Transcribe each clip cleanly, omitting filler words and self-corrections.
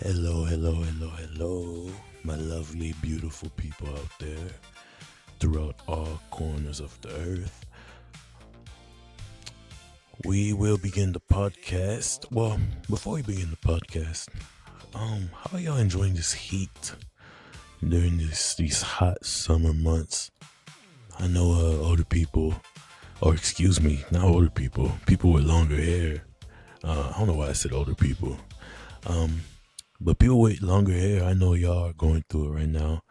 Hello, hello, hello, hello, my lovely, beautiful people out there throughout all corners of the earth. We will begin the podcast. Well, before we begin the podcast, how are y'all enjoying this heat during these hot summer months? I know older people, or excuse me, not older people with longer hair. I don't know why I said older people. But people with longer hair, I know y'all are going through it right now,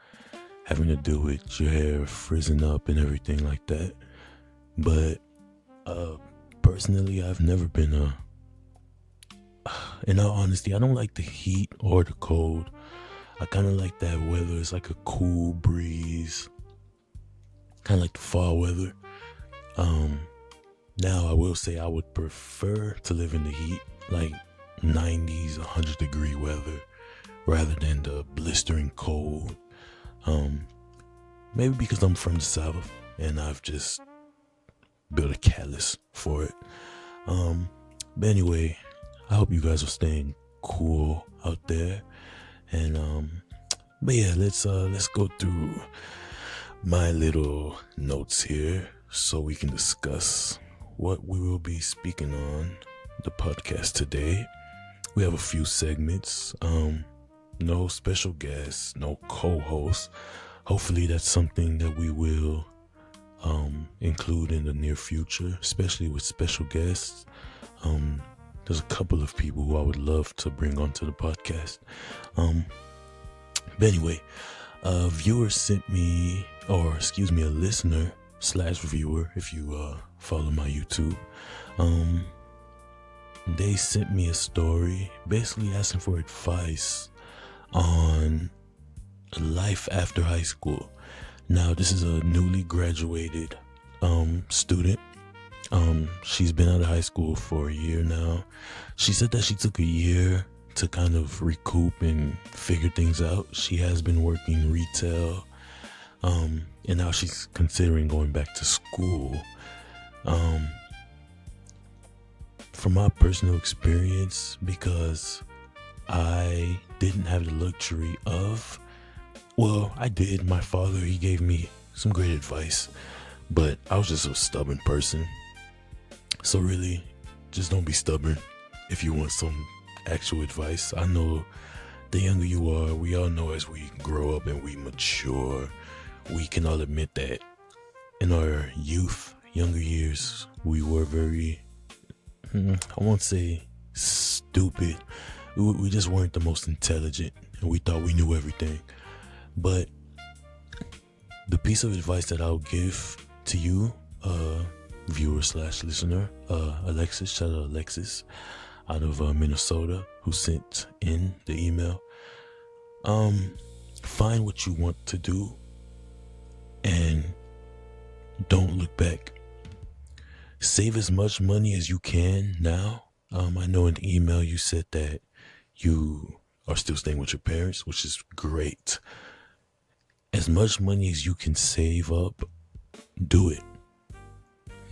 having to deal with your hair frizzing up and everything like that. But personally, I've never been in all honesty, I don't like the heat or the cold. I kind of like that weather. It's like a cool breeze, kind of like the fall weather. Now I will say I would prefer to live in the heat, like 90s, 100-degree weather, rather than the blistering cold. Maybe because I'm from the South and I've just built a callus for it. But anyway, I hope you guys are staying cool out there. And but yeah, let's go through my little notes here so we can discuss what we will be speaking on the podcast today. We have a few segments. No special guests, no co-hosts. Hopefully that's something that we will include in the near future, especially with special guests. There's a couple of people who I would love to bring onto the podcast. But anyway, a viewer sent me, or excuse me, a listener / viewer, if you follow my YouTube, they sent me a story basically asking for advice on life after high school. Now, this is a newly graduated student. She's been out of high school for a year now. She said that she took a year to kind of recoup and figure things out. She has been working retail, and now she's considering going back to school. From my personal experience, because I didn't have the luxury of, well, I did. My father, he gave me some great advice, but I was just a stubborn person. So really, just don't be stubborn if you want some actual advice. I know the younger you are, we all know as we grow up and we mature, we can all admit that in our younger years, we were very, I won't say stupid. We just weren't the most intelligent and we thought we knew everything. But the piece of advice that I'll give to you, viewer / listener, Alexis, shout out Alexis out of Minnesota, who sent in the email. Find what you want to do and don't look back. Save as much money as you can now. I know in the email you said that you are still staying with your parents, which is great. As much money as you can save up, do it.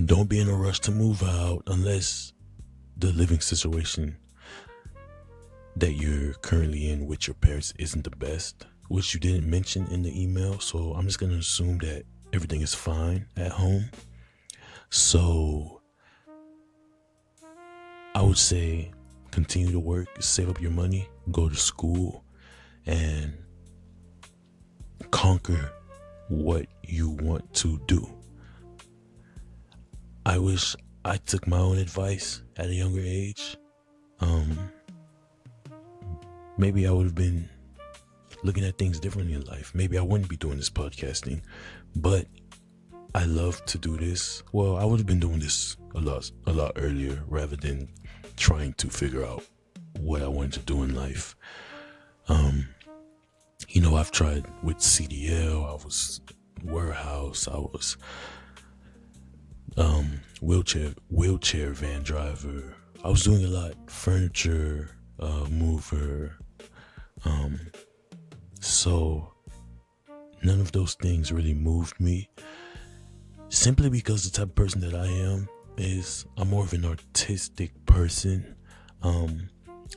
Don't be in a rush to move out unless the living situation that you're currently in with your parents isn't the best, which you didn't mention in the email. So I'm just going to assume that everything is fine at home. So I would say continue to work, save up your money, go to school, and conquer what you want to do. I wish I took my own advice at a younger age. Maybe I would have been looking at things differently in life. Maybe I wouldn't be doing this podcasting, but I love to do this. Well, I would have been doing this a lot earlier rather than trying to figure out what I wanted to do in life. I've tried with CDL, I was warehouse, I was wheelchair van driver. I was doing a lot, furniture mover. So none of those things really moved me, simply because the type of person that I am is I'm more of an artistic person.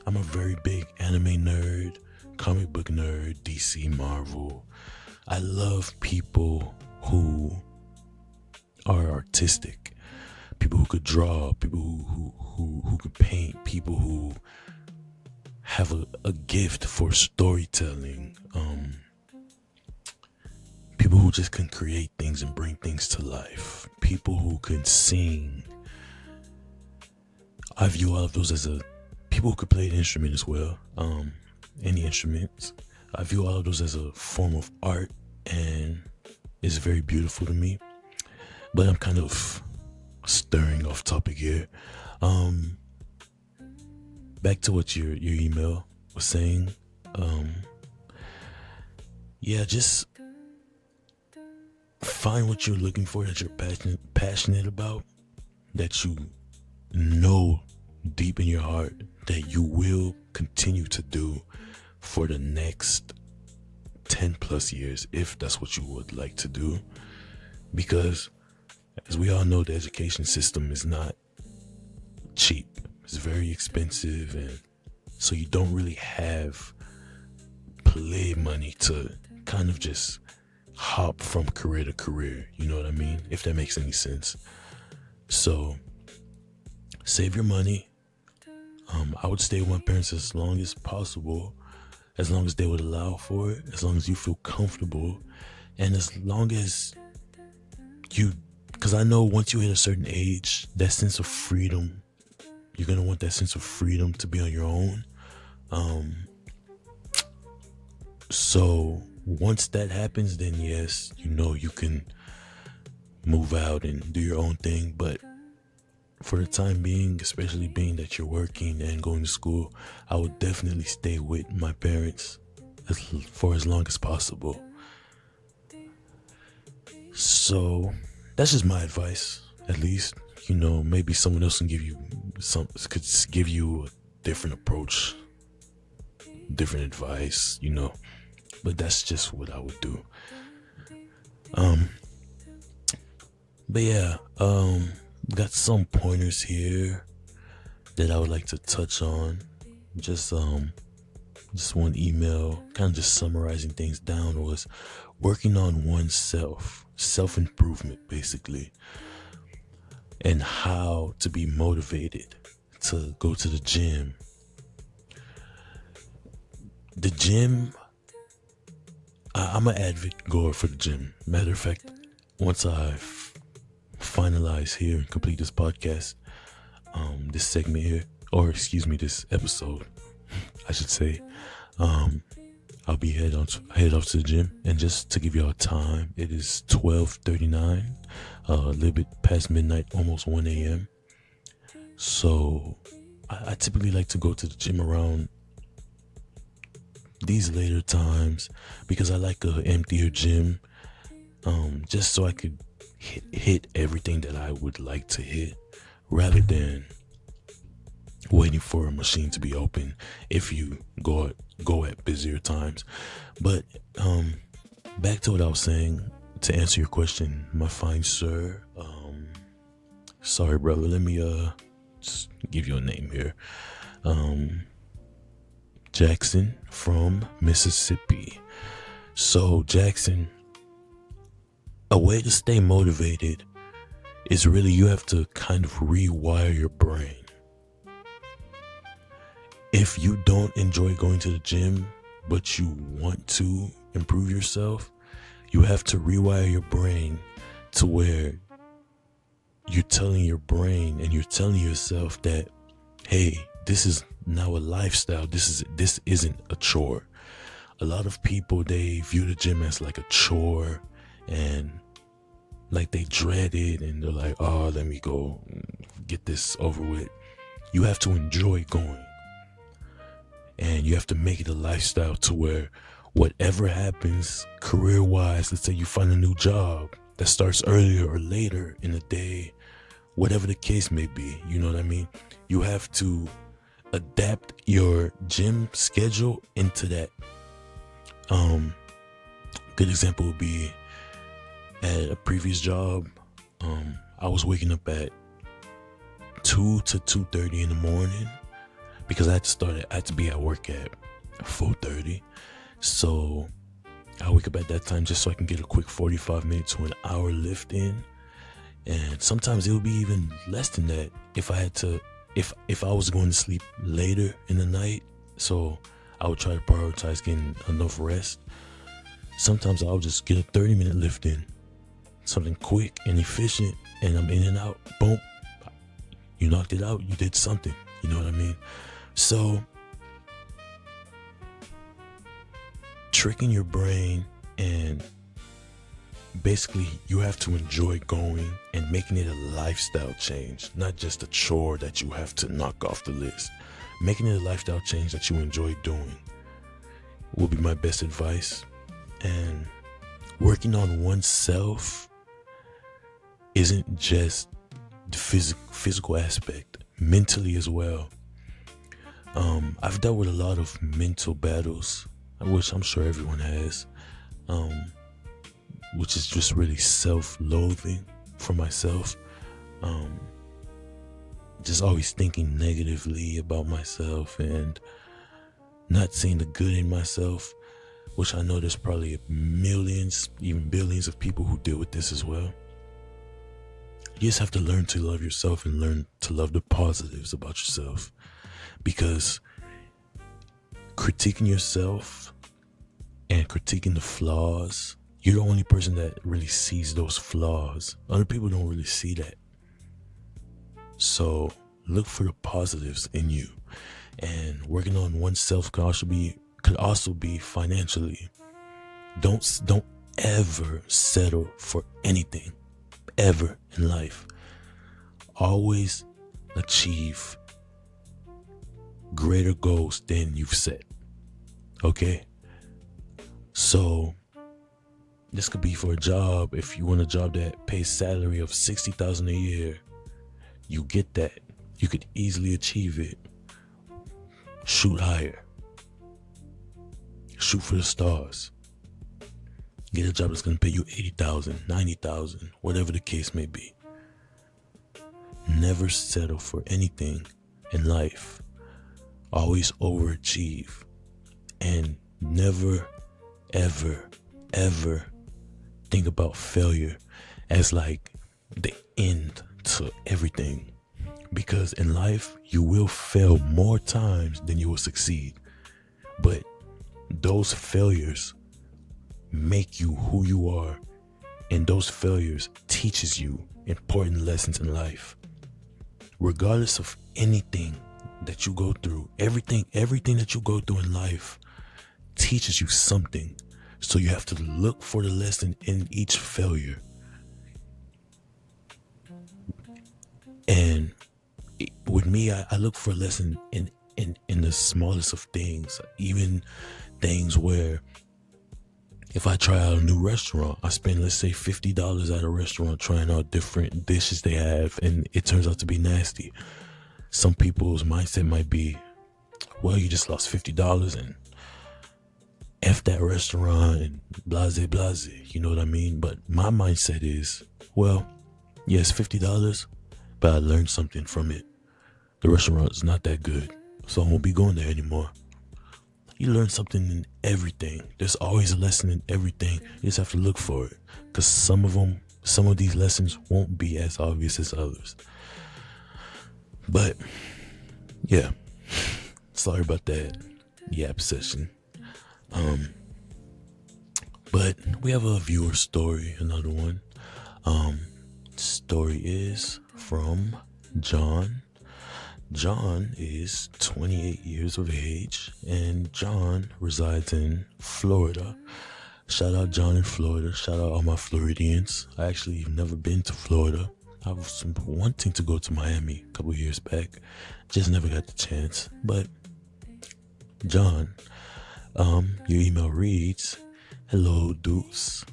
I'm a very big anime nerd, comic book nerd, DC, Marvel. I love people who are artistic, people who could draw, people who could paint, people who have a gift for storytelling, people who just can create things and bring things to life, people who can sing. I view all of those as people who could play an instrument as well, any instruments. I view all of those as a form of art, and it's very beautiful to me. But I'm kind of stirring off topic here. Back to what your email was saying. Yeah, just find what you're looking for, that you're passionate about, that you know deep in your heart that you will continue to do for the next 10 plus years, if that's what you would like to do. Because as we all know, the education system is not cheap. It's very expensive, and so you don't really have play money to kind of just hop from career to career, you know what I mean? If that makes any sense. So save your money. I would stay with my parents as long as possible, as long as they would allow for it, as long as you feel comfortable, and as long as you, because I know once you hit a certain age, that sense of freedom, you're going to want that sense of freedom to be on your own. So once that happens, then yes, you know, you can move out and do your own thing. But for the time being, especially being that you're working and going to school, I would definitely stay with my parents for as long as possible. So that's just my advice, at least. You know, maybe someone else can give you a different approach, different advice, you know. But that's just what I would do. But yeah, got some pointers here that I would like to touch on. Just one email, kind of just summarizing things down, was working on oneself, self-improvement basically, and how to be motivated to go to the gym. The gym, I'm an avid goer for the gym. Matter of fact, once I finalize here and complete this podcast, this segment here, or excuse me, this episode, I should say, I'll be head off to the gym. And just to give y'all time, it is 12:39, a little bit past midnight, almost 1 a.m. So I typically like to go to the gym around these later times because I like a emptier gym, just so I could hit everything that I would like to hit, rather than waiting for a machine to be open if you go at busier times. But back to what I was saying, to answer your question, my fine sir. Sorry brother, let me just give you a name here. Jackson from Mississippi. So Jackson, a way to stay motivated is really, you have to kind of rewire your brain. If you don't enjoy going to the gym, but you want to improve yourself, you have to rewire your brain to where you're telling your brain and you're telling yourself that, hey, this is now a lifestyle. This isn't a chore. A lot of people, they view the gym as like a chore, and like they dread it, and they're like, oh, let me go get this over with. You have to enjoy going. And you have to make it a lifestyle to where whatever happens career-wise, let's say you find a new job that starts earlier or later in the day, whatever the case may be, you know what I mean? You have to adapt your gym schedule into that. Good example would be at a previous job. I was waking up at 2 to 2:30 in the morning because I had to be at work at 4:30. So I wake up at that time just so I can get a quick 45 minutes to an hour lift in. And sometimes it would be even less than that if I had to, if I was going to sleep later in the night. So I would try to prioritize getting enough rest. Sometimes I'll just get a 30-minute lift in, something quick and efficient, and I'm in and out. Boom. You knocked it out. You did something. You know what I mean? So tricking your brain, and basically you have to enjoy going and making it a lifestyle change, not just a chore that you have to knock off the list. Making it a lifestyle change that you enjoy doing will be my best advice. And working on oneself isn't just the physical aspect, mentally as well. I've dealt with a lot of mental battles, which I'm sure everyone has, which is just really self-loathing for myself. Just always thinking negatively about myself and not seeing the good in myself, which I know there's probably millions, even billions of people who deal with this as well. You just have to learn to love yourself and learn to love the positives about yourself, because critiquing yourself and critiquing the flaws, you're the only person that really sees those flaws. Other people don't really see that. So look for the positives in you. And working on oneself could also be financially. Don't ever settle for anything, ever in life. Always achieve greater goals than you've set. Okay? So this could be for a job. If you want a job that pays salary of $60,000 a year, you get that. You could easily achieve it. Shoot higher. Shoot for the stars. Get a job that's going to pay you $80,000, $90,000, whatever the case may be. Never settle for anything in life. Always overachieve. And never, ever, ever think about failure as like the end to everything. Because in life, you will fail more times than you will succeed. But those failures make you who you are, and those failures teaches you important lessons in life. Regardless of anything that you go through, everything that you go through in life teaches you something. So you have to look for the lesson in each failure. And with me, I look for a lesson in the smallest of things, even things where if I try out a new restaurant, I spend, let's say, $50 at a restaurant trying out different dishes they have, and it turns out to be nasty. Some people's mindset might be, well, you just lost $50 and F that restaurant and blase, blase, you know what I mean? But my mindset is, well, yes, $50, but I learned something from it. The restaurant is not that good, so I won't be going there anymore. You learn something in everything. There's always a lesson in everything. You just have to look for it, because some of these lessons won't be as obvious as others. But yeah, sorry about that yap session. But we have a viewer story, another one. Story is from John. John is 28 years of age, and John resides in Florida. Shout out John in Florida. Shout out all my Floridians. I actually have never been to Florida. I was wanting to go to Miami a couple years back. Just never got the chance. But John, your email reads, "Hello, Deuce.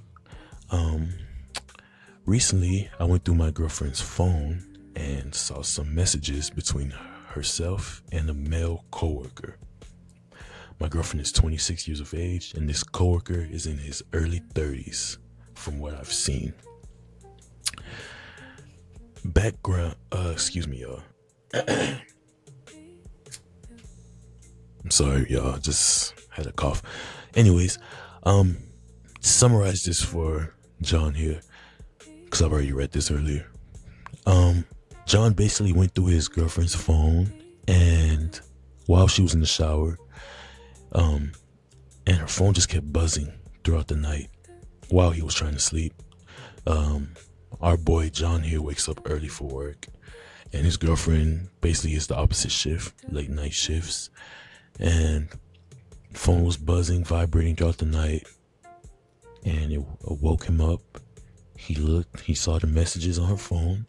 Recently, I went through my girlfriend's phone and saw some messages between herself and a male coworker. My girlfriend is 26 years of age, and this coworker is in his early 30s, from what I've seen. Background, excuse me, y'all. I'm sorry, y'all. Just had a cough. Anyways, um, summarize this for John here, because I've already read this earlier. John basically went through his girlfriend's phone, and while she was in the shower, and her phone just kept buzzing throughout the night while he was trying to sleep. Our boy John here wakes up early for work, and his girlfriend basically is the opposite shift, late night shifts, and phone was buzzing, vibrating throughout the night, and it woke him up. He looked, he saw the messages on her phone,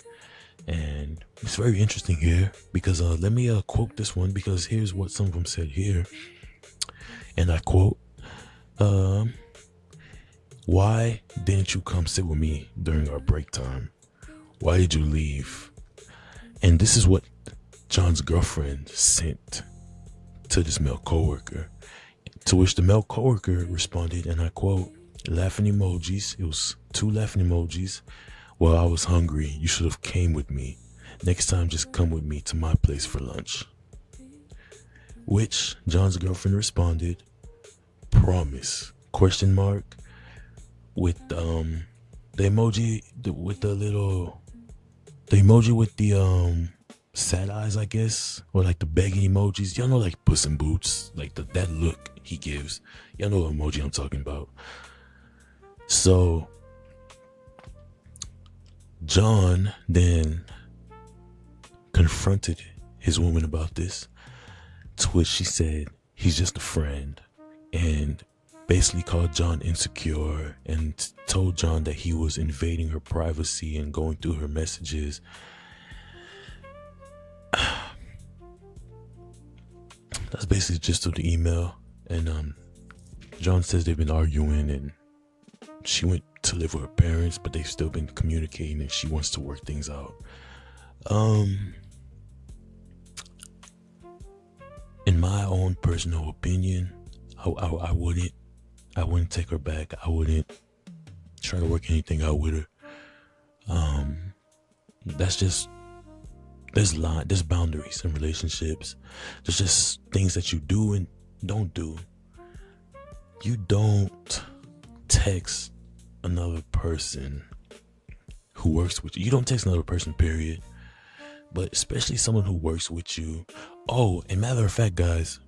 and it's very interesting here because let me quote this one, because here's what some of them said here, and I quote, "Why didn't you come sit with me during our break time? Why did you leave?" And this is what John's girlfriend sent to this male coworker, to which the male coworker responded, and I quote, laughing emojis. It was 2 laughing emojis. "Well, I was hungry. You should have came with me. Next time, just come with me to my place for lunch." Which John's girlfriend responded, "Promise?" Question mark, with the emoji with the little, the emoji with the sad eyes, I guess, or like the begging emojis. Y'all know, like Puss in Boots, like that look he gives. Y'all know what emoji I'm talking about. So John then confronted his woman about this, to which she said he's just a friend, and basically called John insecure and told John that he was invading her privacy and going through her messages. That's basically the gist of the email. And John says they've been arguing, and she went to live with her parents, but they've still been communicating, and she wants to work things out. In my own personal opinion, I wouldn't take her back. I wouldn't try to work anything out with her. That's just, there's boundaries in relationships. There's just things that you do and don't do. You don't text another person who works with you. You don't text another person, period. But especially someone who works with you. Oh, and matter of fact, guys,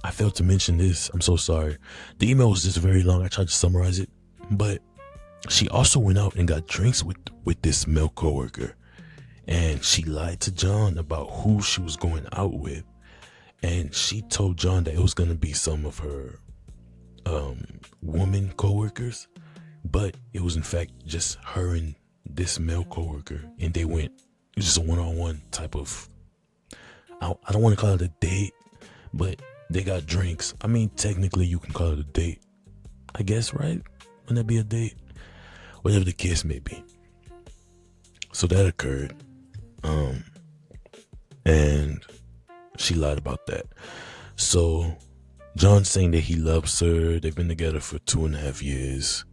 I failed to mention this. I'm so sorry. The email was just very long. I tried to summarize it. But she also went out and got drinks with this male coworker. And she lied to John about who she was going out with. And she told John that it was going to be some of her woman coworkers. But it was in fact just her and this male coworker. And they went, it was just a one-on-one type of, I don't want to call it a date, but they got drinks. I mean, technically you can call it a date, I guess, right? Wouldn't that be a date? Whatever the case may be. So that occurred. And she lied about that. So John's saying that he loves her. They've been together for 2.5 years.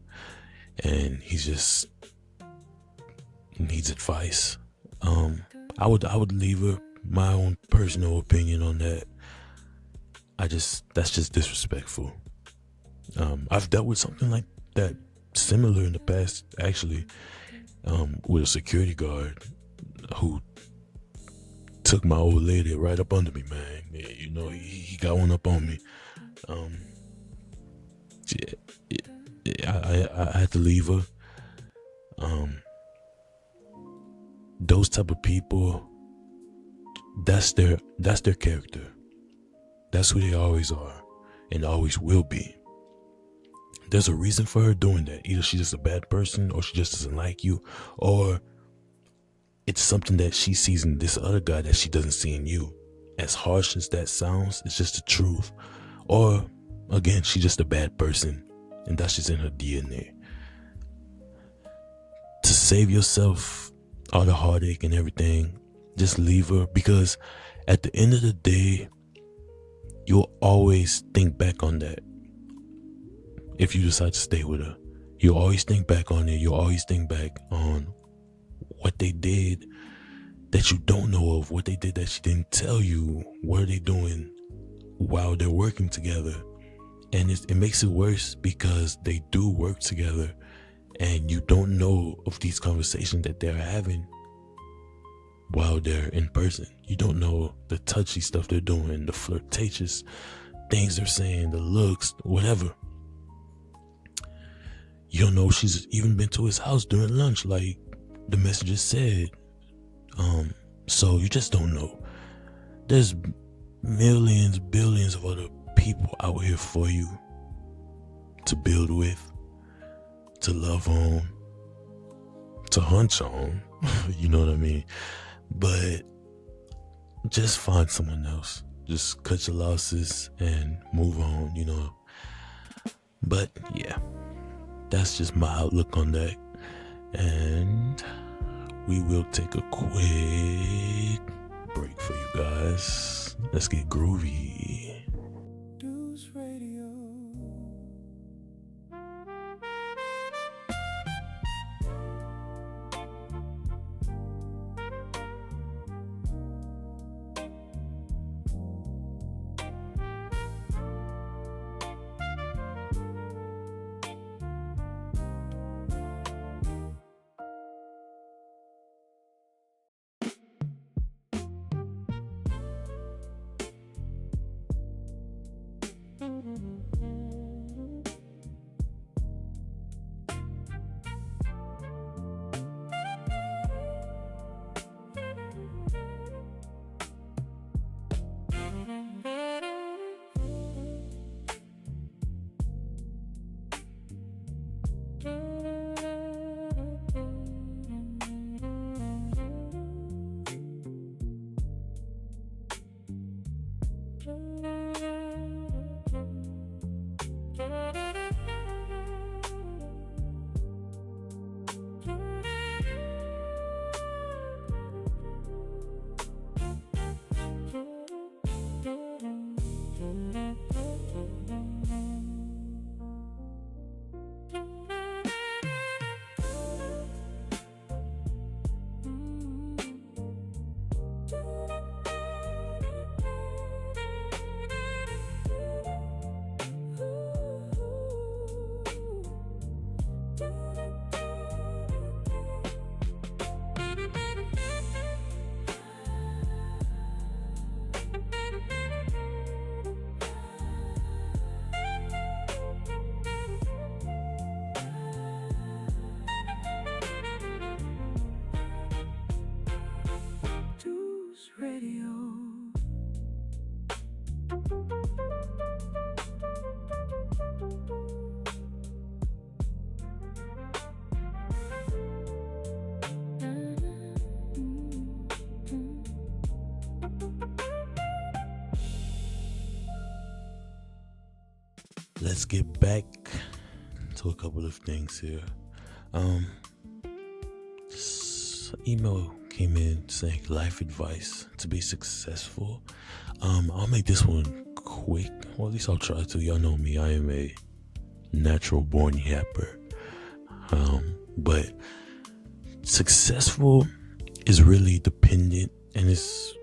And he just needs advice. I would leave her. My own personal opinion on that. That's just disrespectful. I've dealt with something like that, similar in the past, actually, with a security guard who took my old lady right up under me, man. Yeah, you know, he got one up on me. I had to leave her. Those type of people, that's their character. That's who they always are and always will be. There's a reason for her doing that. Either she's just a bad person, or she just doesn't like you, or it's something that she sees in this other guy that she doesn't see in you. As harsh as that sounds, it's just the truth. Or again, she's just a bad person, and that's just in her DNA. To save yourself all the heartache and everything, just leave her, because at the end of the day, you'll always think back on that. If you decide to stay with her, you'll always think back on it. You'll always think back on what they did that you don't know of, what they did that she didn't tell you. What are they doing while they're working together. And it makes it worse because they do work together and you don't know of these conversations that they're having while they're in person. You don't know the touchy stuff they're doing, the flirtatious things they're saying, the looks, whatever. You don't know if she's even been to his house during lunch, like the messages said. So you just don't know. There's millions, billions of other people out here for you to build with, to love on, to hunch on. You know what I mean? But just find someone else. Just cut your losses and move on, you know. But yeah, that's just my outlook on that. And we will take a quick break for you guys. Let's get groovy. Deuce Radio. Let's get back to a couple of things here. This email came in saying life advice to be successful. I'll make this one quick. Well, at least I'll try to. Y'all know me. I am a natural born yapper. But successful is really dependent and it's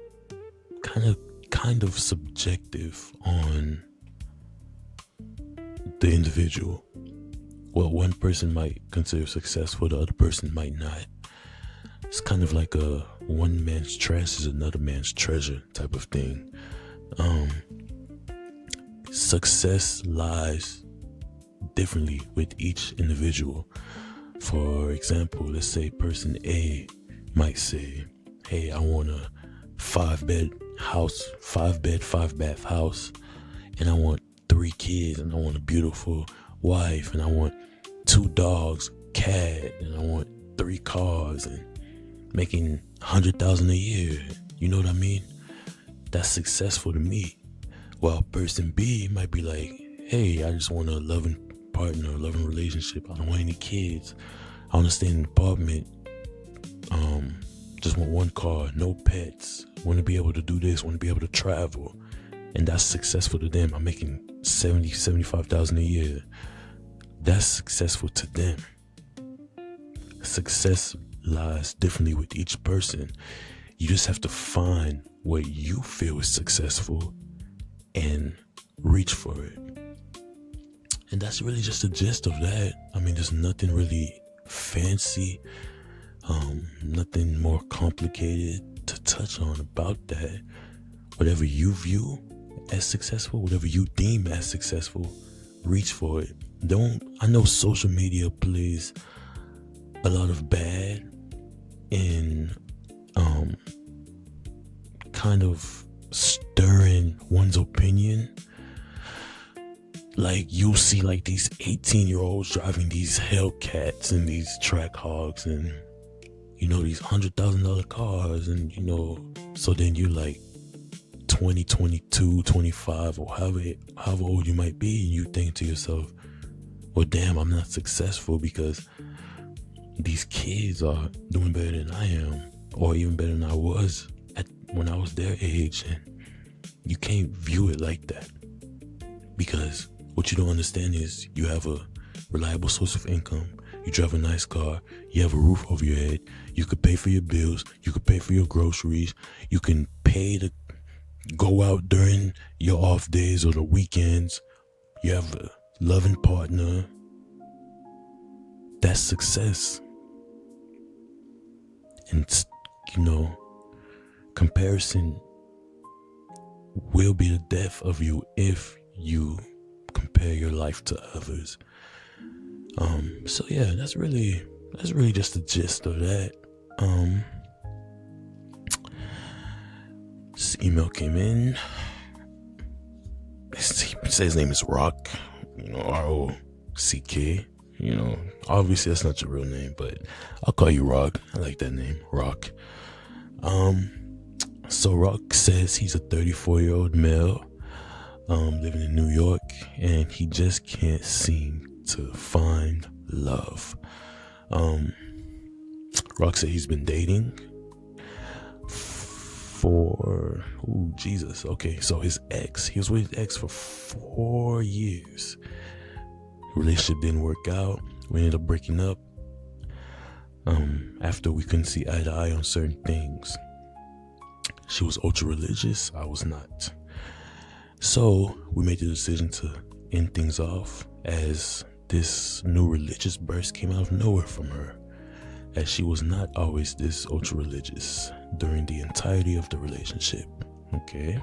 kind of subjective on the individual. What one person might consider successful, the other person might not. It's kind of like a one man's trash is another man's treasure type of thing. Success lies differently with each individual. For example, let's say person A might say, hey, I want a 5-bed house, 5-bath house, and I want 3 kids, and I want a beautiful wife, and I want 2 dogs, cat, and I want 3 cars, and making $100,000 a year. You know what I mean? That's successful to me. While person B might be like, hey, I just want a loving partner, a loving relationship. I don't want any kids. I want to stay in an apartment. Just want 1 car, no pets. Want to be able to do this, want to be able to travel. And that's successful to them. I'm making $75,000 a year. That's successful to them. Success lies differently with each person. You just have to find what you feel is successful and reach for it. And that's really just the gist of that. I mean, there's nothing really fancy, nothing more complicated to touch on about that. Whatever you view as successful, whatever you deem as successful, reach for it. I know social media plays a lot of bad in kind of stirring one's opinion. Like, you'll see like these 18-year-olds driving these Hellcats and these track hogs and, you know, these $100,000 cars, and, you know, so then you're like 20, 22, 25, or however old you might be, and you think to yourself, well, damn, I'm not successful because these kids are doing better than I am, or even better than I was when I was their age. And you can't view it like that, because what you don't understand is you have a reliable source of income, you drive a nice car, you have a roof over your head, you could pay for your bills, you could pay for your groceries, you can pay to go out during your off days or the weekends, you have a loving partner. That's success. And, you know, comparison will be the death of you if you compare your life to others. So yeah, that's really just the gist of that. This email came in. He says his name is Rock, you know, R-O-C-K. You know, obviously that's not your real name, but I'll call you Rock. I like that name, Rock. So Rock says he's a 34-year-old male, living in New York, and he just can't seem to find love. Rock said he's been dating for, okay, so he was with his ex for 4 years. Relationship didn't work out. We ended up breaking up after we couldn't see eye to eye on certain things. She was ultra religious, I was not. So we made the decision to end things off, as this new religious burst came out of nowhere from her, as she was not always this ultra religious during the entirety of the relationship. Okay.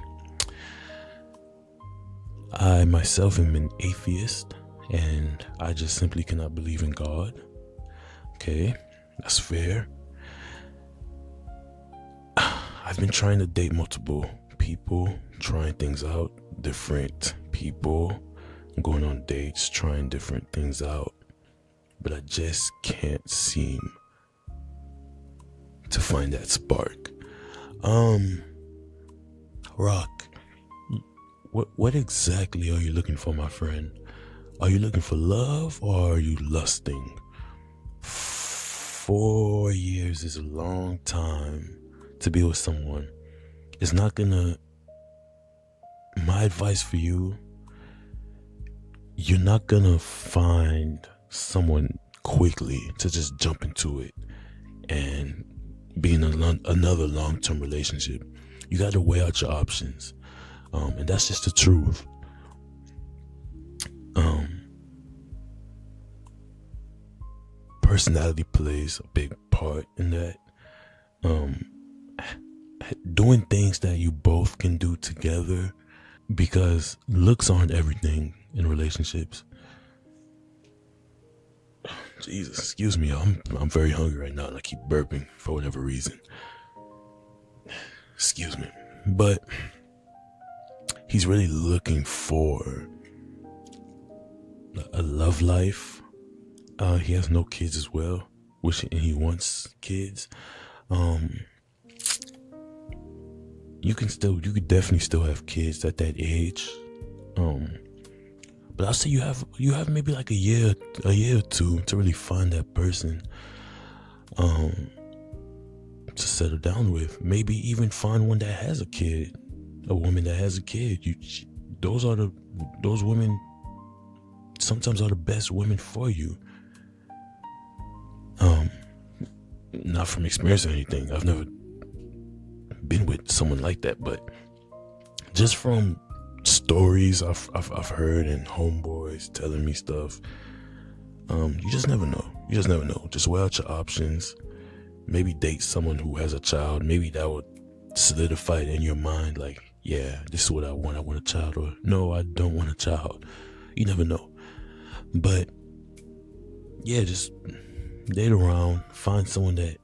I myself am an atheist, and I just simply cannot believe in God. Okay, that's fair. I've been trying to date multiple people, trying things out, different people, going on dates, trying different things out, but I just can't seem to find that spark. Rock, what exactly are you looking for, my friend? Are you looking for love, or are you lusting? 4 years is a long time to be with someone. It's not gonna, my advice for you, you're not gonna find someone quickly to just jump into it and be in another long-term relationship. You gotta weigh out your options. And that's just the truth. Personality plays a big part in that. Doing things that you both can do together, because looks aren't everything in relationships. Jesus, excuse me, I'm very hungry right now, and I keep burping for whatever reason. Excuse me. But he's really looking for a love life. He has no kids as well, and he wants kids. You could definitely still have kids at that age. But I'll say you have maybe like a year or two to really find that person to settle down with. Maybe even find one that has a kid, a woman that has a kid. Those women sometimes are the best women for you. Not from experience or anything. I've never been with someone like that, but just from stories I've heard and homeboys telling me stuff. You just never know. You just never know. Just weigh out your options. Maybe date someone who has a child. Maybe that would solidify it in your mind. Like, yeah, this is what I want. I want a child. Or no, I don't want a child. You never know. But yeah, just date around. Find someone that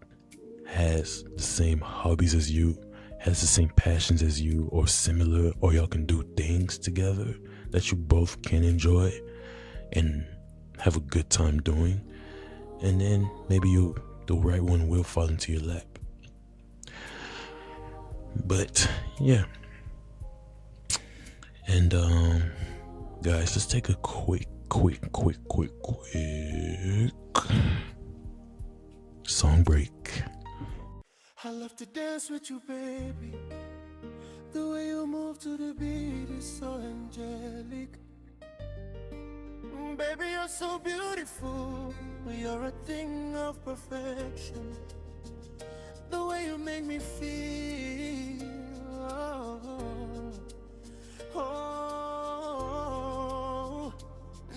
has the same hobbies as you, has the same passions as you, or similar, or y'all can do things together that you both can enjoy and have a good time doing. And then maybe the right one will fall into your lap. But yeah. And guys, let's take a quick song break. I love to dance with you, baby. The way you move to the beat is so angelic. Baby, you're so beautiful. You're a thing of perfection. The way you make me feel. Oh,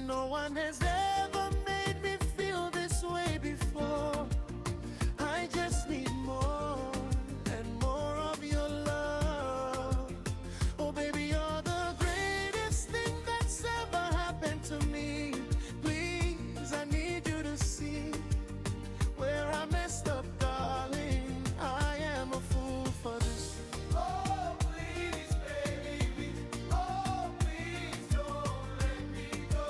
no one has ever made me feel this way before. I just need more and more of your love. Oh baby, you're the greatest thing that's ever happened to me. Please, I need you to see where I messed up, darling. I am a fool for this. Oh please, baby. Oh please, don't let me go.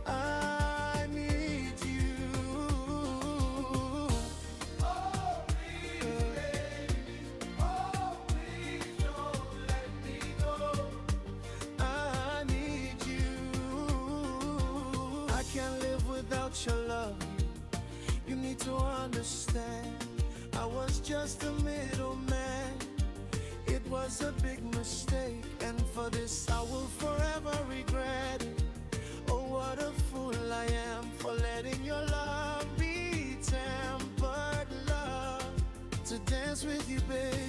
I need you. Without your love, you need to understand, I was just a middleman. It was a big mistake, and for this I will forever regret it. Oh, what a fool I am for letting your love be tempered love. To dance with you, baby.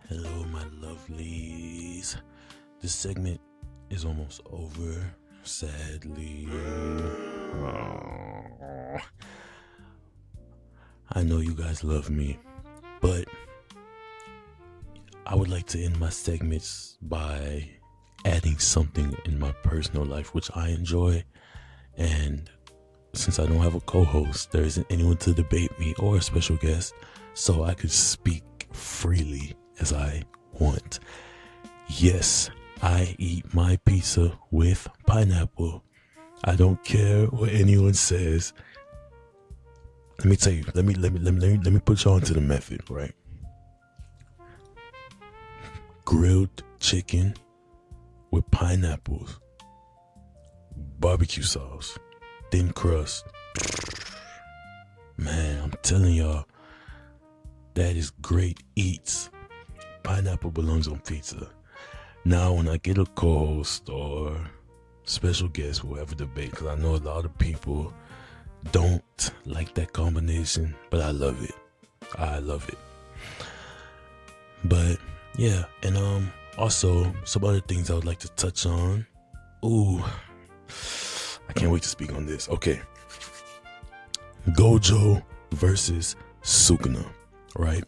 Hello, my lovelies. This segment is almost over, sadly. Oh. I know you guys love me, but I would like to end my segments by adding something in my personal life which I enjoy. And since I don't have a co-host, there isn't anyone to debate me or a special guest, so I could speak freely as I want. Yes, I eat my pizza with pineapple. I don't care what anyone says. let me tell you. Let me put you on to the method, right? Grilled chicken with pineapples, barbecue sauce, thin crust. Man, I'm telling y'all, that is great eats. Pineapple belongs on pizza. Now, when I get a co-host or special guest, we'll have a debate, because I know a lot of people don't like that combination, but I love it. I love it. But yeah, and also some other things I would like to touch on. Ooh, I can't wait to speak on this. Okay, Gojo versus Sukuna, right?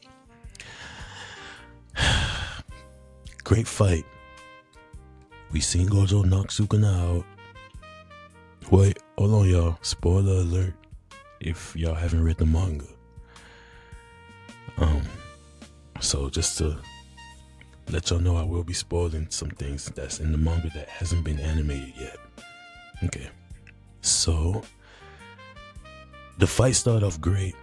Great fight. We seen Gojo knock Sukuna out. Wait, hold on, y'all. Spoiler alert if y'all haven't read the manga. So just to let y'all know, I will be spoiling some things that's in the manga that hasn't been animated yet. Okay. So the fight started off great.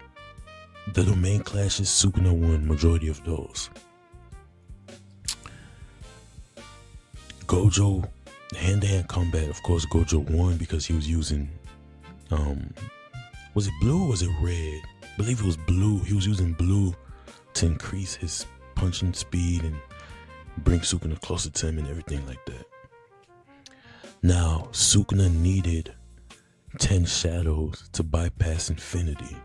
The domain clashes, Sukuna won majority of those. Gojo, hand-to-hand combat, of course Gojo won because he was using, was it blue or was it red? I believe it was blue. He was using blue to increase his punching speed and bring Sukuna closer to him and everything like that. Now, Sukuna needed 10 shadows to bypass infinity.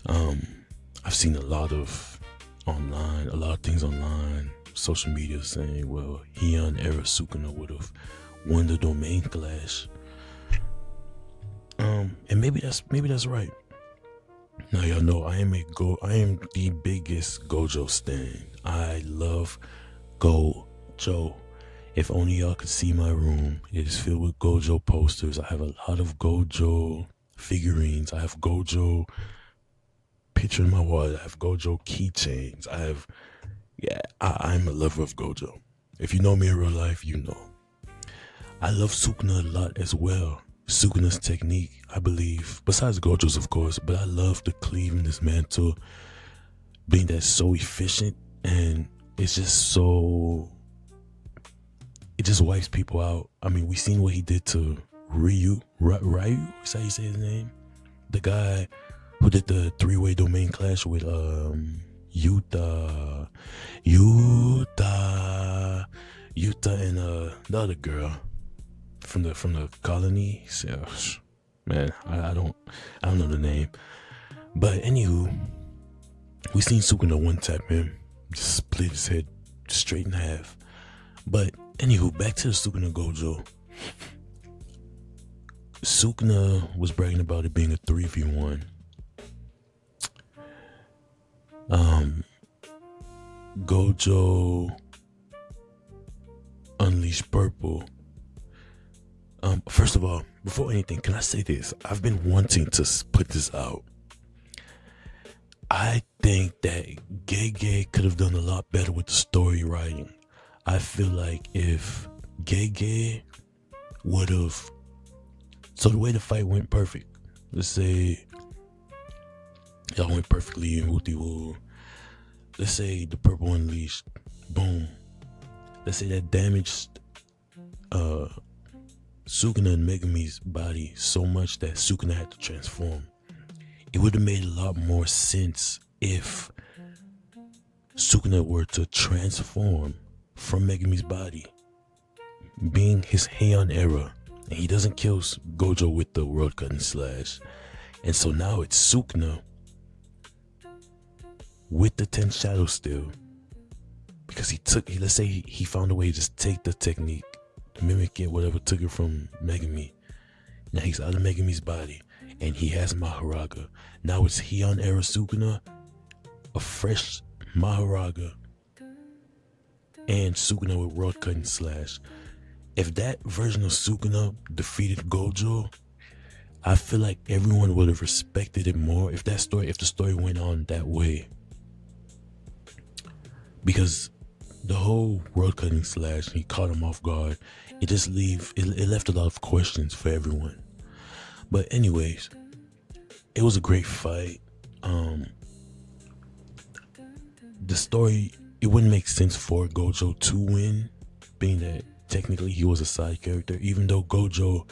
I've seen a lot of things online, social media saying, well, Heian era Sukuna would have won the domain clash. And maybe that's right. Now y'all know I am the biggest Gojo stan. I love Gojo. If only y'all could see my room. It is filled with Gojo posters. I have a lot of Gojo figurines. I have Gojo picture in my wall. I have Gojo keychains. I'm a lover of Gojo. If you know me in real life, you know. I love Sukuna a lot as well. Sukuna's technique, I believe, besides Gojo's of course, but I love the cleave and dismantle, being that so efficient, and it's just so, it just wipes people out. I mean, we seen what he did to Ryu, is that how you say his name? The guy who did the 3-way domain clash with Yuta and the other girl from the colony. So, man, I don't know the name. But anywho, we seen Sukuna one tap him, just split his head straight in half. But anywho, back to the Sukuna Gojo. Sukuna was bragging about it being a 3v1. Gojo unleashed purple. First of all, before anything, can I say this? I've been wanting to put this out. I think that Gege could have done a lot better with the story writing. I feel like if Gege would have, so the way the fight went perfect. Let's say y'all went perfectly in woo. Let's say the purple unleashed, boom. Let's say that damaged Sukuna and Megumi's body so much that Sukuna had to transform. It would have made a lot more sense if Sukuna were to transform from Megumi's body, being his Heian era, and he doesn't kill Gojo with the world cutting slash. And so now it's Sukuna with the 10 shadows still, because let's say he found a way to just take the technique, mimic it, whatever, took it from Megumi. Now he's out of Megumi's body and he has Maharaga. Now it's Heian era Sukuna, a fresh Maharaga, and Sukuna with world cutting slash. If that version of Sukuna defeated Gojo, I feel like everyone would have respected it more if the story went on that way. Because the whole world cutting slash, he caught him off guard. It left a lot of questions for everyone. But anyways, it was a great fight. Um, the story, it wouldn't make sense for Gojo to win, being that technically he was a side character, even though Gojo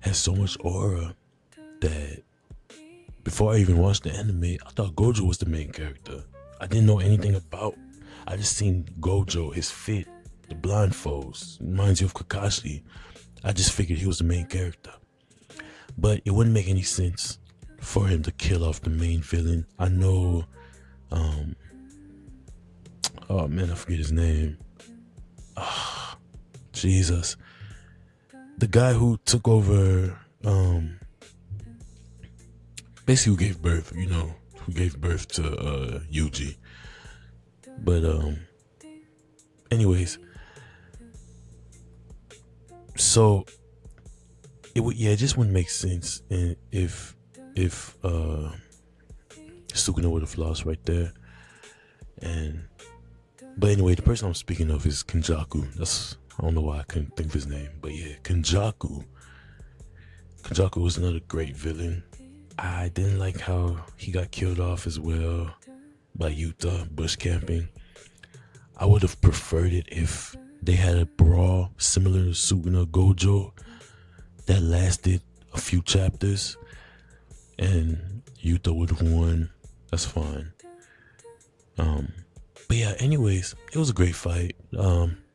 has so much aura that before I even watched the anime, I thought Gojo was the main character. I didn't know anything about. I just seen Gojo, his fit, the blindfolds, reminds you of Kakashi. I just figured he was the main character. But it wouldn't make any sense for him to kill off the main villain. I know, oh man, I forget his name. Jesus. The guy who took over, basically who gave birth, who gave birth to Yuji. But anyways, so it just wouldn't make sense if Sukuna would have lost right there. But anyway, the person I'm speaking of is Kenjaku. I don't know why I couldn't think of his name, but yeah, Kenjaku. Kenjaku was another great villain. I didn't like how he got killed off as well by Yuta bush camping. I would have preferred it if they had a brawl similar to Sukuna Gojo that lasted a few chapters and Yuta would have won. That's fine. But yeah, anyways, it was a great fight.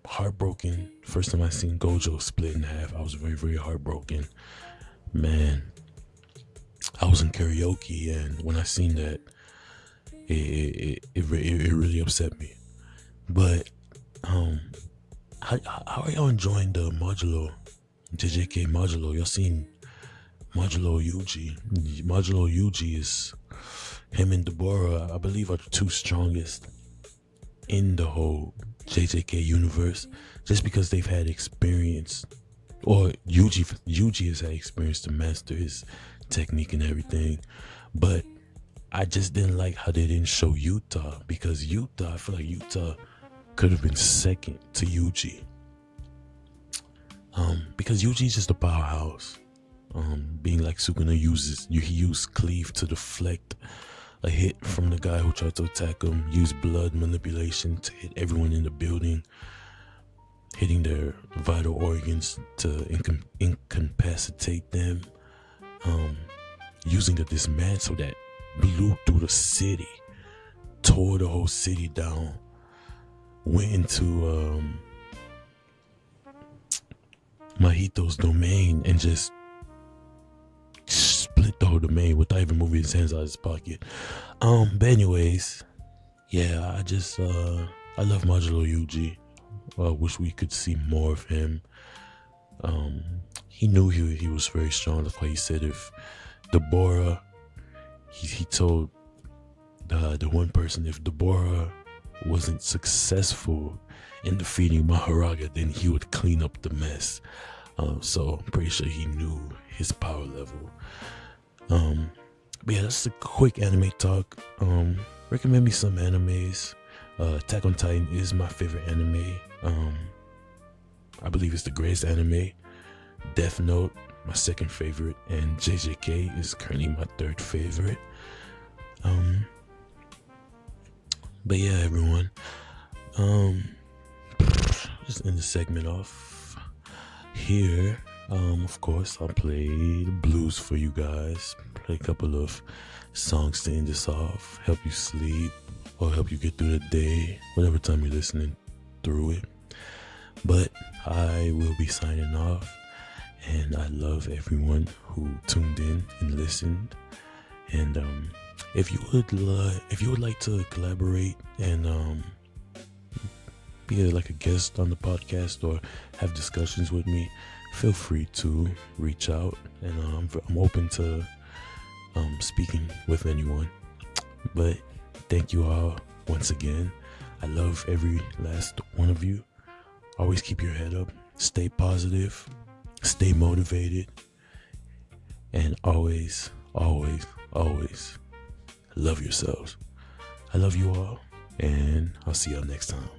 Heartbroken. First time I seen Gojo split in half, I was very, very heartbroken. Man, I was in karaoke, and when I seen that, it really upset me. But how are y'all enjoying the modulo, JJK modulo? Y'all seen modulo Yuji? Modulo Yuji is him and Deborah, I believe, are the two strongest in the whole JJK universe, just because they've had experience, or Yuji has had experience to master his technique and everything. But I just didn't like how they didn't show Yuta, because I feel like Yuta could have been second to Yuji. Because Yuji's just a powerhouse. Being like Sukuna he used cleave to deflect a hit from the guy who tried to attack him, used blood manipulation to hit everyone in the building, hitting their vital organs to incapacitate them, using a dismantle that blew through the city, tore the whole city down, went into Mahito's domain and just split the whole domain without even moving his hands out of his pocket. But anyways, yeah, I love Modulo Yuji. I wish we could see more of him. He knew he was very strong. That's why he said if Deborah, he told the one person, if Deborah wasn't successful in defeating Maharaga, then he would clean up the mess. So I'm pretty sure he knew his power level. But yeah, that's a quick anime talk. Recommend me some animes. Attack on Titan is my favorite anime. I believe it's the greatest anime. Death Note, my second favorite, and JJK is currently my third favorite. But yeah, everyone. Just end the segment off here. Of course, I'll play the blues for you guys. Play a couple of songs to end this off, help you sleep, or help you get through the day, whatever time you're listening through it. But I will be signing off, and I love everyone who tuned in and listened. And if you would like to collaborate and be like a guest on the podcast or have discussions with me, feel free to reach out, and I'm open to speaking with anyone. But thank you all once again. I love every last one of you. Always keep your head up, stay positive, stay motivated, and always love yourselves. I love you all, and I'll see y'all next time.